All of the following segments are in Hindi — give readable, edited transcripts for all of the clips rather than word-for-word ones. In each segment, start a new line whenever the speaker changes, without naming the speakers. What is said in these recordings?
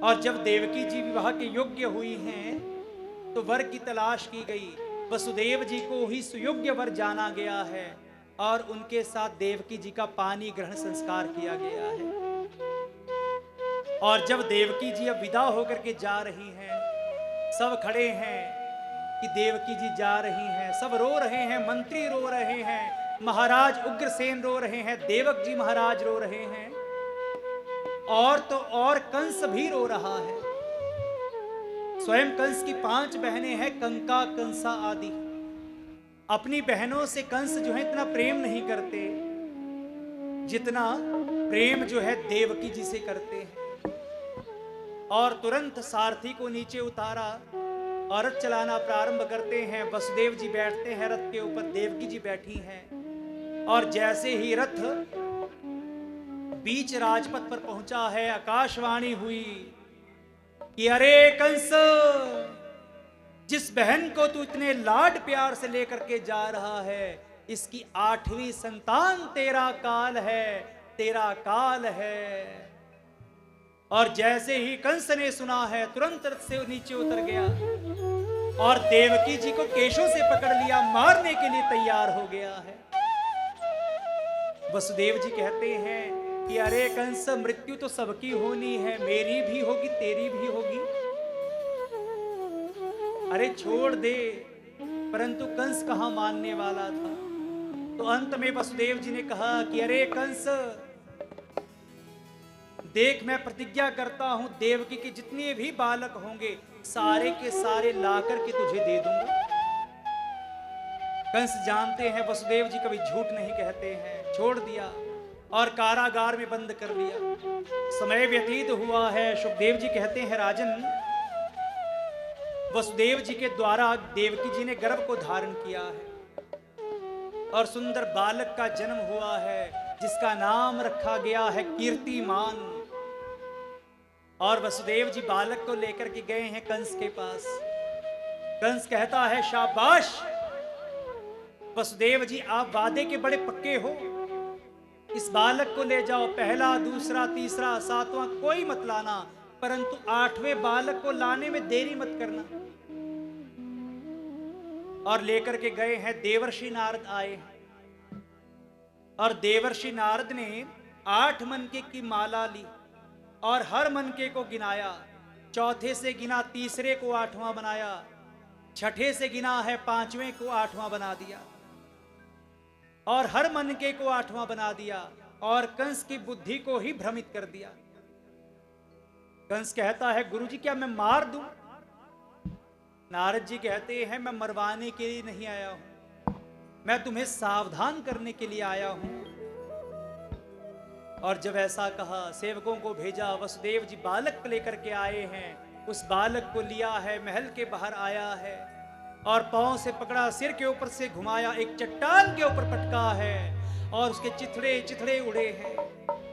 और जब देवकी जी विवाह के योग्य हुई हैं तो वर की तलाश की गई। वसुदेव जी को ही सुयोग्य वर जाना गया है और उनके साथ देवकी जी का पानी ग्रहण संस्कार किया गया है। और जब देवकी जी अब विदा होकर के जा रही हैं, सब खड़े हैं कि देवकी जी जा रही हैं, सब रो रहे हैं, मंत्री रो रहे हैं, महाराज उग्रसेन रो रहे हैं, देवक जी महाराज रो रहे हैं, और तो और कंस भी रो रहा है। स्वयं कंस की 5 बहनें हैं, कंका कंसा आदि। अपनी बहनों से कंस जो है इतना प्रेम नहीं करते जितना प्रेम जो है देवकी जी से करते हैं। और तुरंत सारथी को नीचे उतारा और रथ चलाना प्रारंभ करते हैं। वसुदेव जी बैठते हैं रथ के ऊपर, देवकी जी बैठी हैं, और जैसे ही रथ बीच राजपथ पर पहुंचा है, आकाशवाणी हुई कि अरे कंस, जिस बहन को तू इतने लाड प्यार से लेकर के जा रहा है, इसकी 8वीं संतान तेरा काल है, तेरा काल है। और जैसे ही कंस ने सुना है, तुरंत रथ से नीचे उतर गया और देवकी जी को केशों से पकड़ लिया, मारने के लिए तैयार हो गया है। वसुदेव जी कहते हैं कि अरे कंस, मृत्यु तो सबकी होनी है, मेरी भी होगी, तेरी भी होगी, अरे छोड़ दे। परंतु कंस कहां मानने वाला था। तो अंत में वसुदेव जी ने कहा कि अरे कंस, देख मैं प्रतिज्ञा करता हूं, देवकी के जितने भी बालक होंगे सारे के सारे लाकर के तुझे दे दूंगा। कंस जानते हैं वसुदेव जी कभी झूठ नहीं कहते हैं, छोड़ दिया और कारागार में बंद कर लिया। समय व्यतीत हुआ है। सुखदेव जी कहते हैं राजन, वसुदेव जी के द्वारा देवकी जी ने गर्भ को धारण किया है और सुंदर बालक का जन्म हुआ है, जिसका नाम रखा गया है कीर्तिमान। और वसुदेव जी बालक को लेकर के गए हैं कंस के पास। कंस कहता है शाबाश वसुदेव जी, आप वादे के बड़े पक्के हो, इस बालक को ले जाओ, पहला, दूसरा, तीसरा, 7वां कोई मत लाना, परंतु 8वें बालक को लाने में देरी मत करना। और लेकर के गए हैं। देवर्षि नारद आए हैं और देवर्षि नारद ने 8 मनके की माला ली और हर मनके को गिनाया। चौथे से गिना, तीसरे को 8वां बनाया, छठे से गिना है, 5वें को 8वां बना दिया और हर मनके को 8वां बना दिया और कंस की बुद्धि को ही भ्रमित कर दिया। कंस कहता है गुरुजी, क्या मैं मार दूं? नारद जी कहते हैं मैं मरवाने के लिए नहीं आया हूं, मैं तुम्हें सावधान करने के लिए आया हूं। और जब ऐसा कहा, सेवकों को भेजा। वसुदेव जी बालक लेकर के आए हैं, उस बालक को लिया है, महल के बाहर आया है और पांव से पकड़ा, सिर के ऊपर से घुमाया, एक चट्टान के ऊपर पटका है और उसके चिथड़े चिथड़े उड़े हैं।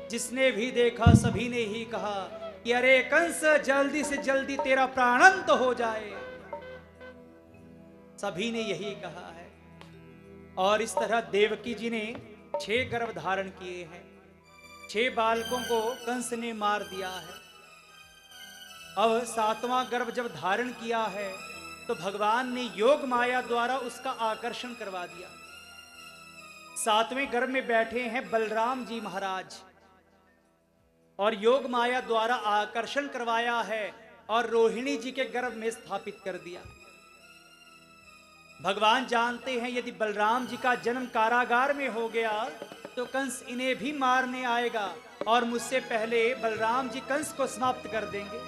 जिसने भी देखा सभी ने ही कहा कि अरे कंस, जल्दी से जल्दी तेरा प्राणांत हो जाए। सभी ने यही कहा है। और इस तरह देवकी जी ने 6 गर्भ धारण किए हैं, 6 बालकों को कंस ने मार दिया है। अब 7वां गर्भ जब धारण किया है तो भगवान ने योग माया द्वारा उसका आकर्षण करवा दिया। 7वें गर्भ में बैठे हैं बलराम जी महाराज और योग माया द्वारा आकर्षण करवाया है और रोहिणी जी के गर्भ में स्थापित कर दिया। भगवान जानते हैं यदि बलराम जी का जन्म कारागार में हो गया तो कंस इन्हें भी मारने आएगा और मुझसे पहले बलराम जी कंस को समाप्त कर देंगे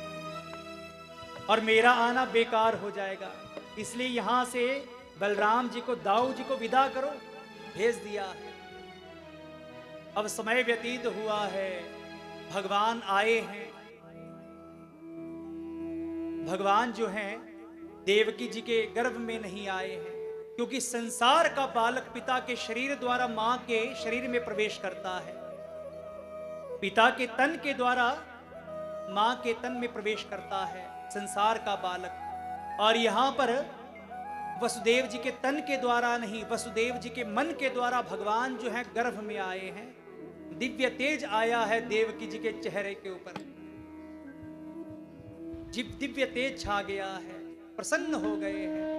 और मेरा आना बेकार हो जाएगा। इसलिए यहां से बलराम जी को, दाऊ जी को विदा करो, भेज दिया है। अब समय व्यतीत हुआ है, भगवान आए हैं। भगवान जो हैं देवकी जी के गर्भ में नहीं आए हैं, क्योंकि संसार का बालक पिता के शरीर द्वारा मां के शरीर में प्रवेश करता है, पिता के तन के द्वारा मां के तन में प्रवेश करता है संसार का बालक। और यहां पर वसुदेव जी के तन के द्वारा नहीं, वसुदेव जी के मन के द्वारा भगवान जो है गर्भ में आए हैं। दिव्य तेज आया है देवकी जी के चेहरे के ऊपर। दिव्य तेज छा गया है, प्रसन्न हो गए हैं।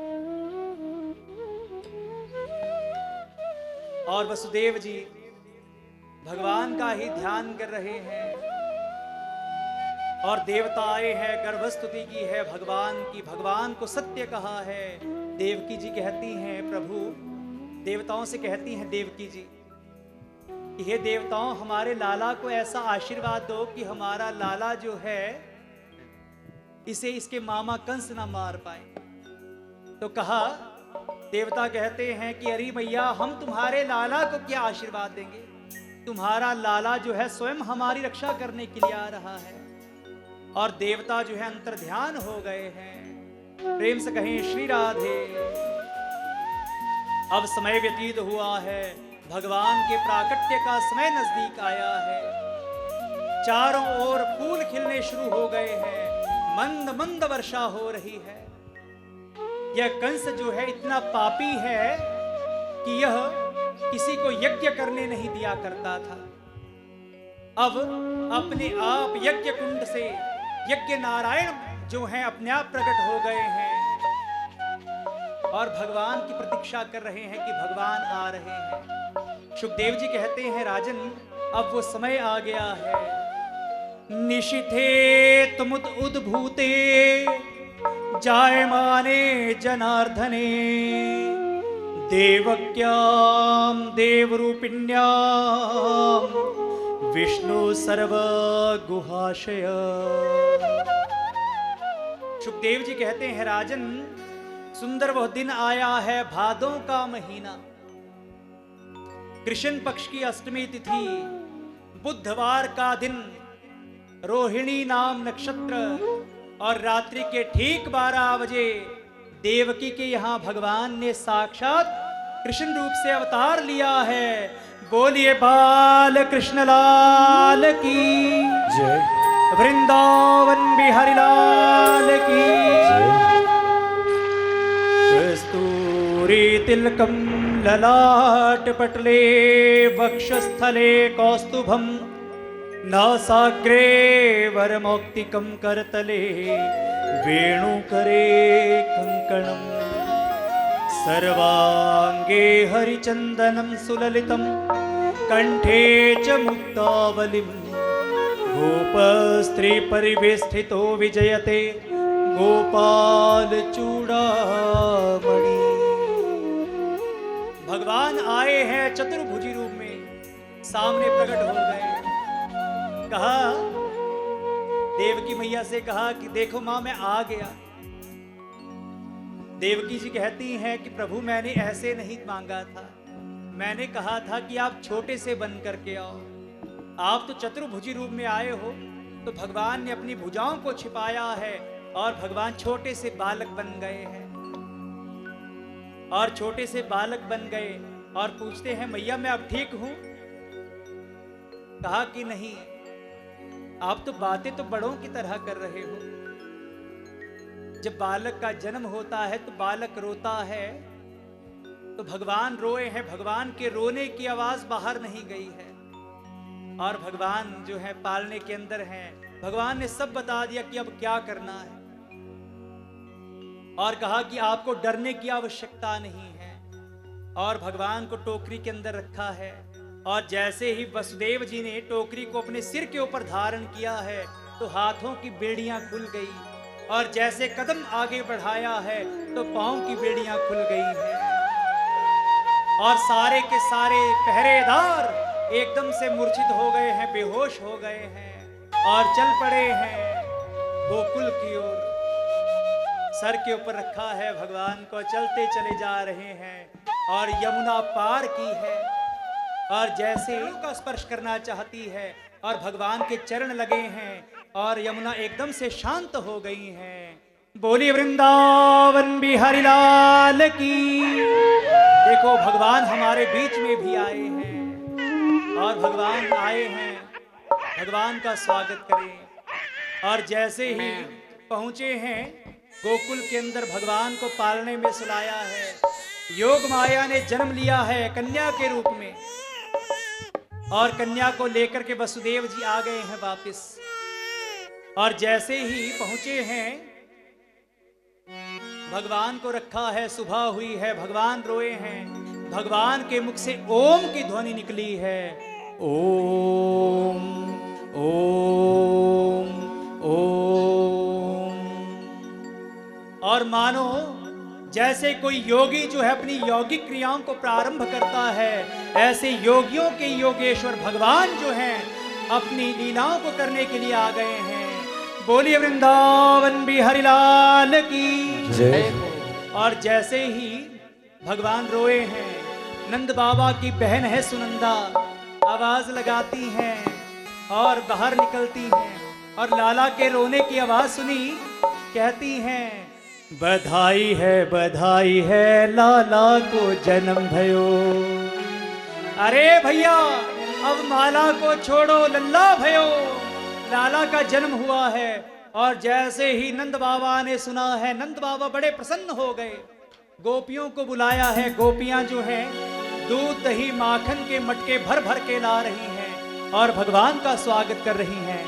और वसुदेव जी भगवान का ही ध्यान कर रहे हैं और देवता आए हैं, गर्भस्तुति की है भगवान की, भगवान को सत्य कहा है। देवकी जी कहती हैं, प्रभु देवताओं से कहती हैं देवकी जी कि हे देवताओं, हमारे लाला को ऐसा आशीर्वाद दो कि हमारा लाला जो है इसे इसके मामा कंस ना मार पाए। तो कहा, देवता कहते हैं कि अरे मैया, हम तुम्हारे लाला को क्या आशीर्वाद देंगे, तुम्हारा लाला जो है स्वयं हमारी रक्षा करने के लिए आ रहा है। और देवता जो है अंतर्ध्यान हो गए हैं। प्रेम से कहें श्री राधे। अब समय व्यतीत हुआ है, भगवान के प्राकट्य का समय नजदीक आया है। चारों ओर फूल खिलने शुरू हो गए हैं, मंद मंद वर्षा हो रही है। यह कंस जो है इतना पापी है कि यह किसी को यज्ञ करने नहीं दिया करता था। अब अपने आप यज्ञ कुंड से यज्ञ नारायण जो हैं अपने आप प्रकट हो गए हैं और भगवान की प्रतीक्षा कर रहे हैं कि भगवान आ रहे हैं। सुखदेव जी कहते हैं, राजन अब वो समय आ गया है। निशिथे तुमुद उद्भूते जायमाने जनार्दने देवक्यां देवरूपिण्यां विष्णु सर्व गुहाशय। सुखदेव जी कहते हैं, राजन सुंदर वह दिन आया है, भादों का महीना, कृष्ण पक्ष की अष्टमी तिथि, बुधवार का दिन, रोहिणी नाम नक्षत्र और रात्रि के ठीक 12 बजे देवकी के यहाँ भगवान ने साक्षात कृष्ण रूप से अवतार लिया है। बोलिए बाल कृष्ण लाल की
जय,
वृंदावन बिहारी लाल की
जय।
कस्तूरी तिलकम ललाट पटले वक्षस्थले कौस्तुभम नासाग्रे वरमौक्तिकं करतले वेणुकरे कंकणम सर्वांगे हरिचंदनं सुललितं कंठे च मुक्तावलिं गोपस्त्री परिवेष्टितो विजयते गोपाल चूड़ामणि। भगवान आए हैं चतुर्भुजी रूप में, सामने प्रकट हो गए। कहा, देवकी मैया से कहा कि देखो मां मैं आ गया। देवकी जी कहती हैं कि प्रभु मैंने ऐसे नहीं मांगा था, मैंने कहा था कि आप छोटे से बन करके आओ। आप तो चतुर्भुजी रूप में आए हो, तो भगवान ने अपनी भुजाओं को छिपाया है और भगवान छोटे से बालक बन गए हैं। और छोटे से बालक बन गए और पूछते हैं, मैया मैं अब ठीक हूं? कहा कि नहीं, आप तो बातें तो बड़ों की तरह कर रहे हो। जब बालक का जन्म होता है तो बालक रोता है, तो भगवान रोए हैं, भगवान के रोने की आवाज बाहर नहीं गई है। और भगवान जो है पालने के अंदर हैं, भगवान ने सब बता दिया कि अब क्या करना है। और कहा कि आपको डरने की आवश्यकता नहीं है। और भगवान को टोकरी के अंदर रखा है। और जैसे ही वसुदेव जी ने टोकरी को अपने सिर के ऊपर धारण किया है, तो हाथों की बेड़ियां खुल गई। और जैसे कदम आगे बढ़ाया है तो पांव की बेड़ियां खुल गई हैं। और सारे के सारे पहरेदार एकदम से मूर्छित हो गए हैं, बेहोश हो गए हैं और चल पड़े हैं गोकुल की ओर। सर के ऊपर रखा है भगवान को, चलते चले जा रहे हैं और यमुना पार की है। और जैसे का स्पर्श करना चाहती है और भगवान के चरण लगे हैं और यमुना एकदम से शांत हो गई हैं। बोली वृंदावन बिहारी लाल की। देखो भगवान हमारे बीच में भी आए हैं और भगवान आए हैं, भगवान का स्वागत करें। और जैसे ही पहुंचे हैं गोकुल के अंदर, भगवान को पालने में सुलाया है। योग माया ने जन्म लिया है कन्या के रूप में और कन्या को लेकर के वसुदेव जी आ गए हैं वापस। और जैसे ही पहुंचे हैं, भगवान को रखा है, सुबह हुई है, भगवान रोए हैं, भगवान के मुख से ओम की ध्वनि निकली है। ओम ओम ओम। और मानो जैसे कोई योगी जो है अपनी यौगिक क्रियाओं को प्रारंभ करता है, ऐसे योगियों के योगेश्वर भगवान जो हैं अपनी लीलाओं को करने के लिए आ गए हैं। बोलिए वृंदावन बिहारी लाल की जय। और जैसे ही भगवान रोए हैं, नंद बाबा की बहन है सुनंदा, आवाज लगाती हैं और बाहर निकलती हैं और लाला के रोने की आवाज सुनी, कहती हैं बधाई है लाला को जन्म भयो। अरे भैया अब माला को छोड़ो, लल्ला भयो, लाला का जन्म हुआ है। और जैसे ही नंद बाबा ने सुना है, नंद बाबा बड़े प्रसन्न हो गए, गोपियों को बुलाया है। गोपियां जो हैं दूध दही माखन के मटके भर भर के ला रही हैं और भगवान का स्वागत कर रही हैं।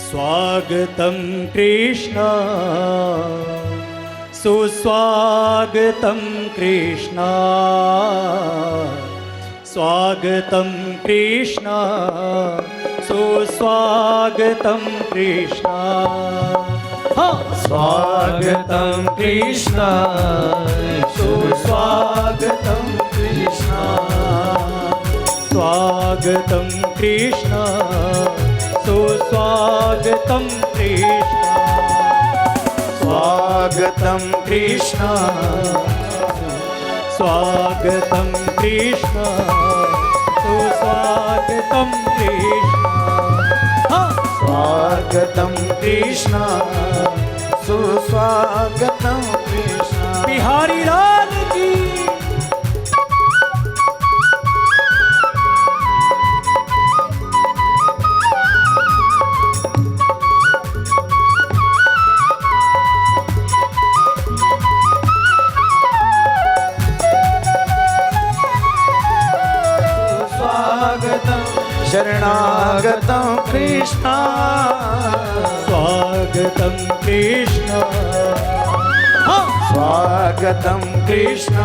स्वागतम कृष्ण सुस्वागतम कृष्ण, स्वागतम कृष्ण सुस्वागतम कृष्ण।
स्वागतम कृष्ण
सुस्वागतम कृष्ण, स्वागतम कृष्ण सुस्वागतम कृष्ण,
स्वागतम कृष्ण
स्वागतम कृष्ण सुस्वागतम कृष्ण।
स्वागतम कृष्ण सुस्वागतम कृष्ण।
बिहारी लाल की
शरणागतम कृष्ण,
स्वागतम कृष्ण,
स्वागतम कृष्ण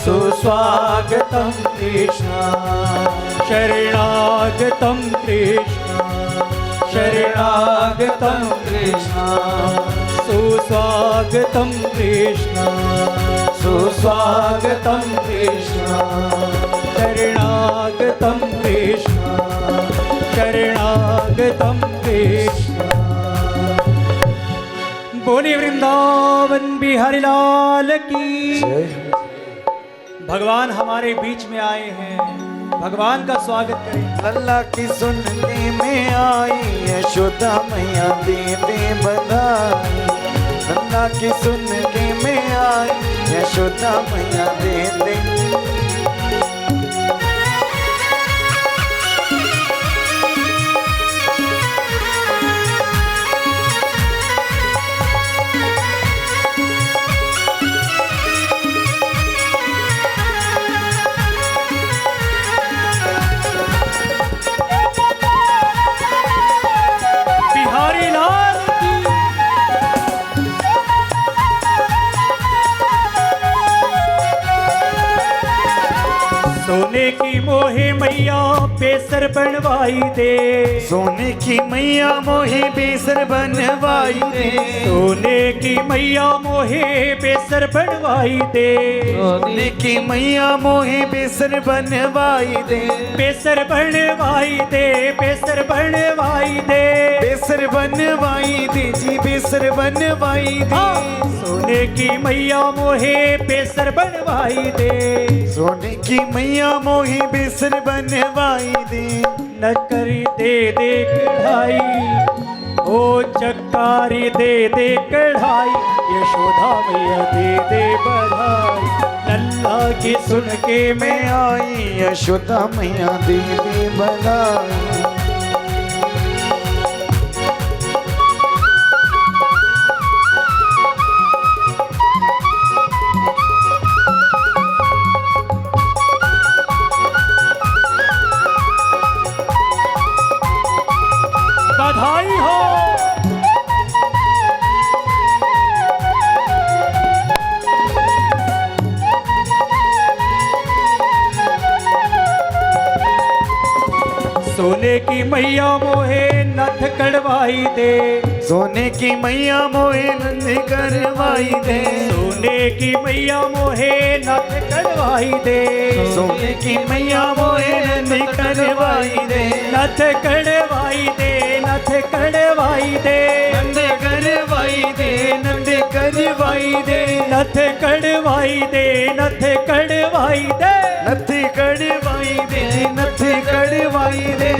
सुस्वागतम कृष्ण, शरणागतम कृष्ण, शरणागतम कृष्ण सुस्वागतम कृष्ण, सुस्वागतम कृष्ण, शरणागतम कृष्ण, शरणागतम कृष्ण। बोली वृंदावन बिहारी लाल की
जय।
भगवान हमारे बीच में आए हैं, भगवान का स्वागत करें।
लल्ला की सुनने में आई यशोदा मैया दे दे बधाई। लल्ला की सुनने में आई यशोदा मैया दे दे।
बिहारी लाल की सोने की मोहे मैया बेसर बनवाई दे,
सोने की मैया मोहे बेसर बनवाई दे।
सोने की मैया मोहे बेसर बनवाई दे,
सोने की मैया मोहे बेसर बनवाई दे।
बेसर बनवाई दे, बेसर बनवाई दे,
बेसर बनवाई दे जी, बेसर बनवाई दे।
सोने की मैया मोहे बेसर बनवाई दे,
सोने की मैया मोहे बेसर बनवाई दे।
नकरी दे दे कढ़ाई, ओ चक्कारी दे दे कढ़ाई, यशोदा मैया दे दे बधाई। लल्ला की सुन के
मैं आई यशोदा मैया दे दे बधाई।
सोने की मैया मोहे नथ कड़वाई दे,
सोने की मैया मोहे नंद करवाई दे,
सोने की मैया मोहे नथ कड़वाई दे,
सोने की मैया मोहे नंद करवाई दे,
नथ कड़वाई दे, नथ कड़वाई दे,
नंद करवाई दे, नंद करवाई दे,
नथ कड़वाई दे, नथ कड़वाई दे,
नथ कड़वाई दे, नथ कड़वाई दे,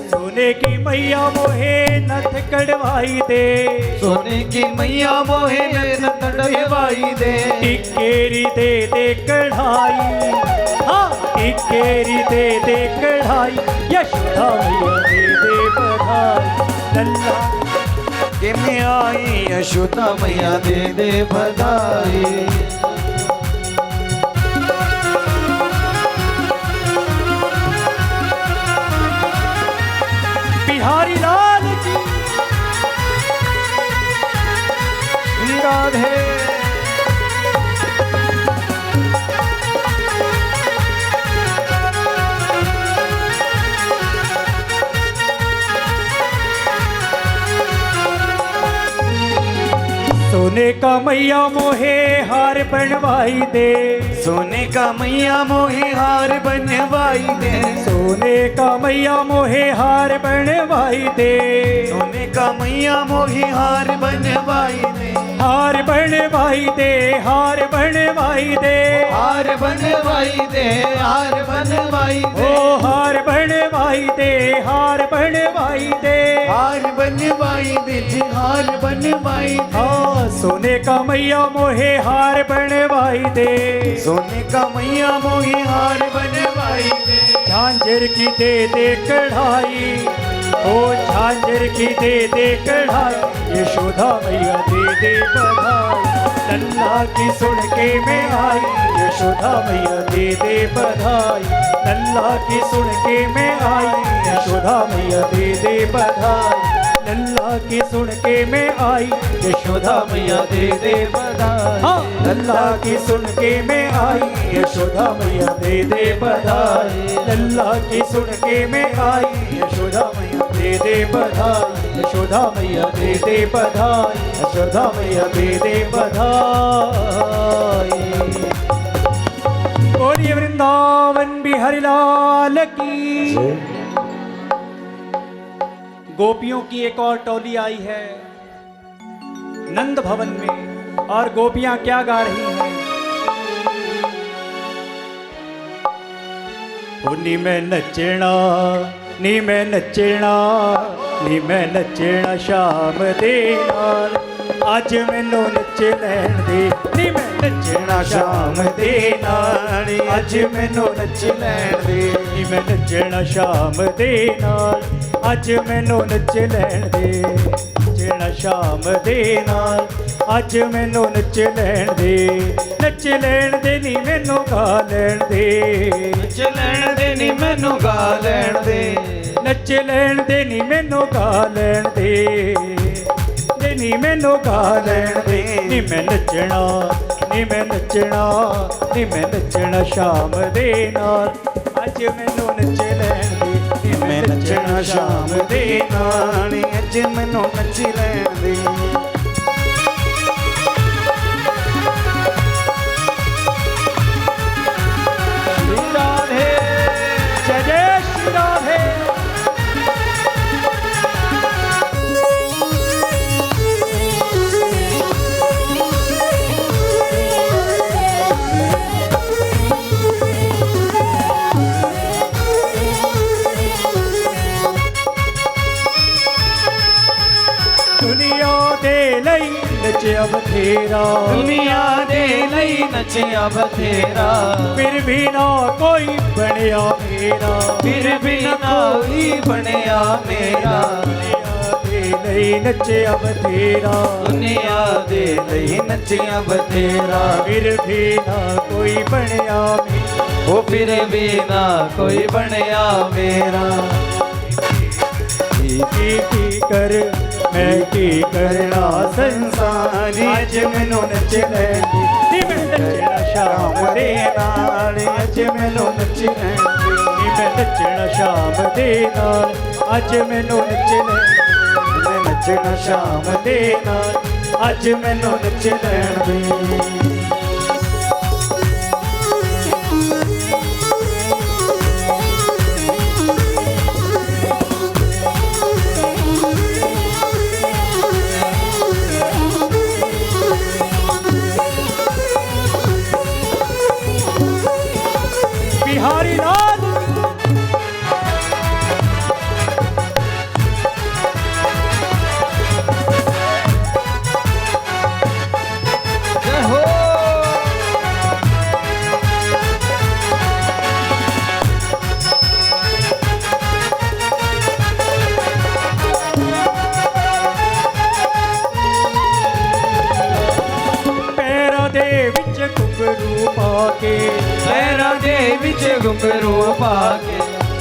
सोने की मैया मोहे नथ कड़वाई दे,
सोने की मैया मोहे नथ कड़वाई दे,
टिकेरी दे दे कढ़ाई, हाँ टिकेरी दे दे कढ़ाई, यशोदा मैया दे दे बधाई, लल्ला
के में आई यशोदा मैया दे दे बधाई।
बिहारी लाल की
राधे
सोने का मैया मोहे हार बनवाई दे,
सोने का मैया मोहे हार बनवाई दे,
सोने का मैया मोहे हार बनवाई दे,
सोने का मैया मोहे हार बनवाई दे,
हार बनवाई दे, हार बनवाई दे,
हार बनवाई दे, हार बनवाई दे,
ओ हार बनवाई दे, हार बनवाई दे,
हार बनवाई दे जी, हार बनवाई दे,
हाँ सोने का मैया मोहे हार बनवाई दे,
सोने का मैया मोहे हार बनवाई दे,
झांझर की दे दे कढ़ाई, ओ झांझर की दे दे कढ़ाई, यशोदा मैया दे दे बधाई, लल्ला की सुन के मैं आई, यशोदा मैया दे दे बधाई, लल्ला की सुन के मैं आई, यशोदा मैया दे दे बधाई, लल्ला की सुन के मैं आई, यशोदा मैया दे दे बधाई, हाँ लल्ला की सुन के मैं आई, यशोदा मैया दे दे बधाई, लल्ला की सुन के मैं आई, यशोदा मैया दे दे बधाई, यशोदा मैया दे दे बधाई, यशोदा मैया दे दे बधाई। बोलिए वृंदावन बिहारी लाल की। गोपियों की एक और टोली आई है नंद भवन में, और गोपियां क्या गा रही हैं? नी मैं नचना, नी मैं नचना, नी मैं नचना शाम दे नाल, अज मैनू नच लैण दे, नी मैं नचना शाम दे नाल, अज मैनू नच लैण दे, नी मैं नचना शाम दे नाल, अज मैनू नच लैण दे, नचना शाम दे नाल, अज मैनू नच लैण दे, नच लैण दे नी मैनू गा लैण दे,
नच लैण दे नी मैनू गा लैण दे,
नच लैण दे नी मैनू गा लैण दे, नी मैनू गा लैण दे, नी मैं नचना, नी मैं नचना, नी मैं नचना शाम दे नाल, अज मैनू नच लैण दे, नी
मैं नचना शाम दे नाल, अज मैनू नच लैण दे।
राधे जय जय श्री राधे। दुनिया दे लई नचिया बथेरा,
दुनिया दे लई नचिया बथेरा,
फिर भी ना कोई बनया मेरा,
फिर भी ना कोई बनया मेरा,
दुनिया दे लई नचिया बथेरा,
दुनिया दे लई नचिया बथेरा,
फिर भी ना कोई बनया मेरा,
वो फिर भी ना कोई बनया मेरा।
की कर मैं की करना संसार, अज मैनू नच लैण दे, नी मैं नचना शाम दे नाल, अज मैनू नच लैण दे, नी मैं नच ਨੱਚਣਾ ਸ਼ਾਮ ਦੇ ਨਾਲ ਅੱਜ ਮੈਨੂੰ ਨੱਚਣਾ
ਮੈਂ ਨੱਚਣਾ ਸ਼ਾਮ
ਦੇ ਨਾਲ ਅੱਜ ਮੈਨੂੰ ਨੱਚ ਲੈਣ ਦੇ बिहारी लाल
जय हो।
पैरों दे विच घुंघरू पा के
पैरां दे विच घुंघरू पा के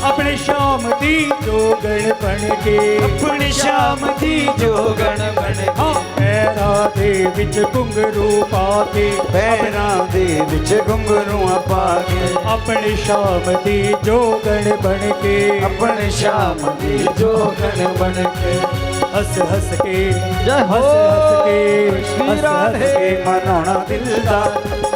अपने शाम दी जोगण बन के
अपनी शाम दी जोगण बन के
पैरां दे विच घुंघरू पा के
पैरां दे विच घुंघरू पा के
अपनी शाम दी जोगण बन के
अपनी शाम दी जोगण बन के
हस हस के
जय हो।
हस के
श्री
हस
राधे।
के मनाना दिल दा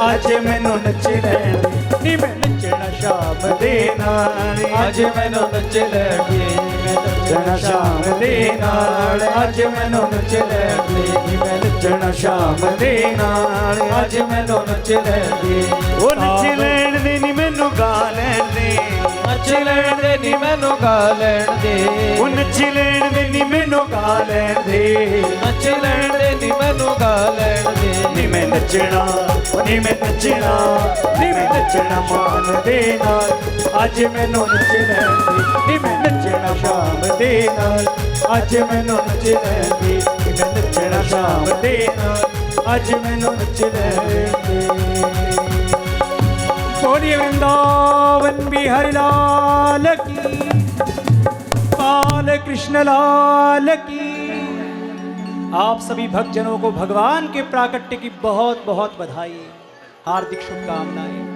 आज मैनू नच लैण दे नी मैं नचना शाम दे नाल
आज मैनू नच लैण दे मैं नचना शाम दे नाल
आज मैनू नच लैण दे
मैं नचना शाम दे नाल आज मैनू नच लैण दे ओ नच लैण दे नी मैनू गा लैण दे नच लैण दे नी मैनू गा लैण दे ओ नच लैण दे नी मैनू गा लैण दे नच लैण दे नी मैनू गा लैण दे नी मैं नचना नी मैं नचना नी मैं नचना मान दे नाल
आज मैनू नच लैण दे नी मैं नचना शाम दे नाल आज मैनू नच लैण दे नी मैं नचना शाम दे नाल आज मैनू नच लैण दे बोलिए वृंदावन बिहारी लाल की बाल कृष्ण लाल की। आप सभी भक्तजनों को भगवान के प्राकट्य की बहुत बहुत बधाई, हार्दिक शुभकामनाएं।